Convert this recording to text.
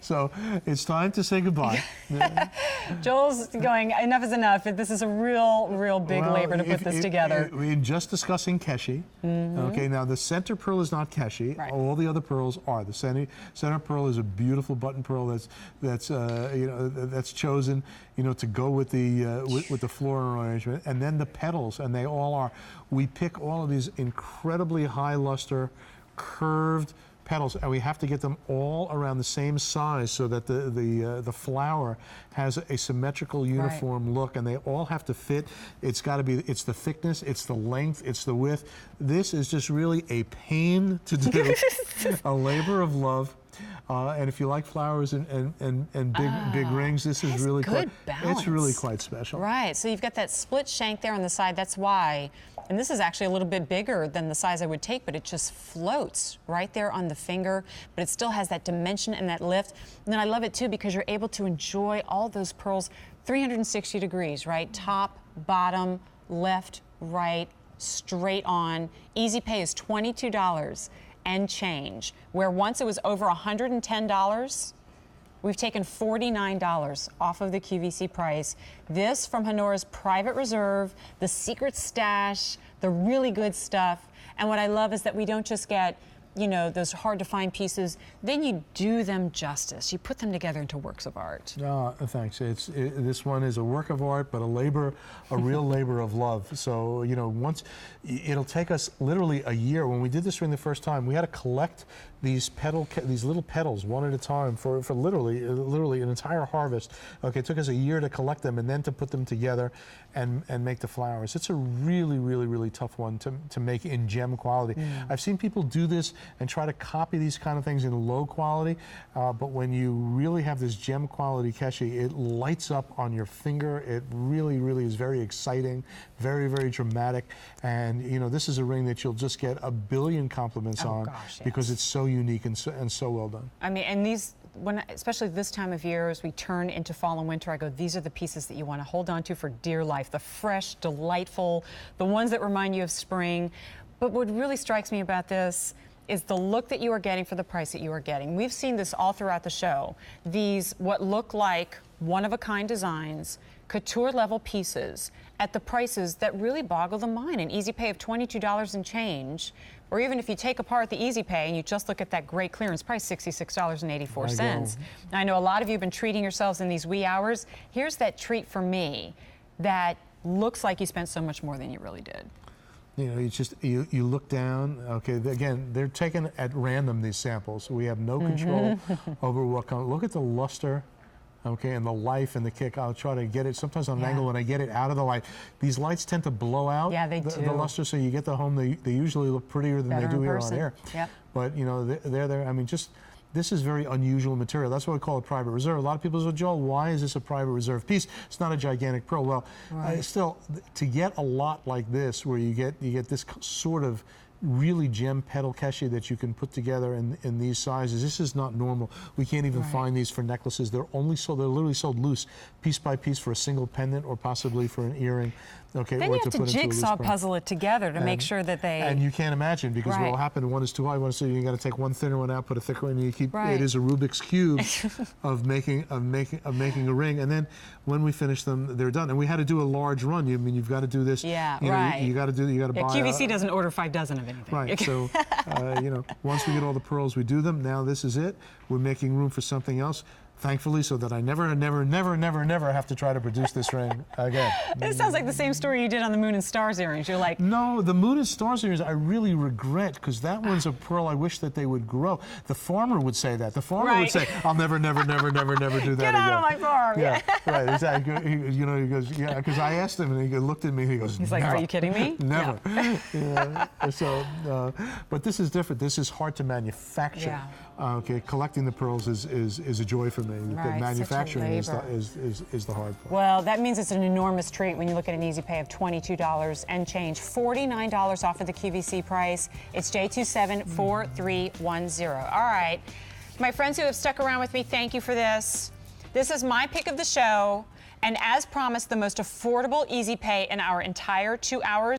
So it's time to say goodbye. Joel's going, enough is enough. This is a real big labor to put this together. We're just discussing Keshi. Okay, now the center pearl is not Keshi. Right. All the other pearls are. The center pearl is a beautiful button pearl that's chosen, to go with the floral arrangement, and then the petals, and they all are. We pick all of these incredibly high luster, curved petals, and we have to get them all around the same size so that the flower has a symmetrical, uniform look, and they all have to fit. It's got to be. It's the thickness, it's the length, it's the width. This is just really a pain to do, a labor of love. And if you like flowers and big rings, this is really good balance. It's really quite special. Right. So you've got that split shank there on the side. That's why. And this is actually a little bit bigger than the size I would take, but it just floats right there on the finger. But it still has that dimension and that lift. And then I love it too because you're able to enjoy all those pearls 360 degrees, right? Top, bottom, left, right, straight on. Easy pay is $22 and change, where once it was over $110, we've taken $49 off of the QVC price. This from Honora's private reserve, the secret stash, the really good stuff. And what I love is that we don't just get, those hard to find pieces, then you do them justice. You put them together into works of art. Thanks. This one is a work of art, but a real labor of love. So, it'll take us literally a year. When we did this ring the first time, we had to collect these little petals one at a time for literally an entire harvest. Okay, it took us a year to collect them and then to put them together and make the flowers. It's a really tough one to make in gem quality. I've seen people do this and try to copy these kind of things in low quality, but when you really have this gem quality Keshi, it lights up on your finger. It really is very exciting, very dramatic, and this is a ring that you'll just get a billion compliments on because it's so unique and so well done. I mean, and these, especially this time of year, as we turn into fall and winter, I go, these are the pieces that you want to hold on to for dear life. The fresh, delightful, the ones that remind you of spring. But what really strikes me about this is the look that you are getting for the price that you are getting. We've seen this all throughout the show. These, what look like one-of-a-kind designs, couture-level pieces at the prices that really boggle the mind. An easy pay of $22 and change, or even if you take apart the easy pay and you just look at that great clearance price, $66.84. Now, I know a lot of you have been treating yourselves in these wee hours. Here's that treat for me that looks like you spent so much more than you really did. You look down, okay, again, they're taken at random, these samples. We have no control over what comes. Look at the luster, okay, and the life and the kick. I'll try to get it, sometimes on an angle when I get it out of the light. These lights tend to blow out the luster, so you get the home, they usually look prettier than they do here on air. Yep. But, they're there, I mean, this is very unusual material. That's why we call it private reserve. A lot of people say, Joel, why is this a private reserve piece? It's not a gigantic pearl. Well, still, to get a lot like this, where you get this sort of really gem petal Keshi that you can put together in these sizes. This is not normal. We can't even find these for necklaces. They're literally sold loose, piece by piece, for a single pendant or possibly for an earring. Okay, then you have to jigsaw puzzle it together to make sure that they... And you can't imagine, because what will happen, one is too high, one is too, you got to take one thinner one out, put a thicker one, and you keep, it is a Rubik's Cube of making a ring. And then when we finish them, they're done. And we had to do a large run. You've got to do this. Yeah, you got to buy... QVC doesn't order 5 dozen of anything. Right, so, once we get all the pearls, we do them. Now this is it. We're making room for something else. Thankfully, so that I never have to try to produce this ring again. This sounds like the same story you did on the Moon and Stars earrings. You're like... No, the Moon and Stars earrings I really regret, because that one's a pearl I wish that they would grow. The farmer would say that. The farmer would say, I'll never do that again. Get out of my farm. Yeah, right, exactly. He goes, yeah, because I asked him, and he looked at me, and he goes, he's like, are you kidding me? Never. So, but this is different. This is hard to manufacture. Yeah. Okay, collecting the pearls is a joy for me. Right, manufacturing is the hard part. Well, that means it's an enormous treat when you look at an easy pay of $22 and change. $49 off of the QVC price. It's J274310. All right. My friends who have stuck around with me, thank you for this. This is my pick of the show. And as promised, the most affordable easy pay in our entire 2 hours.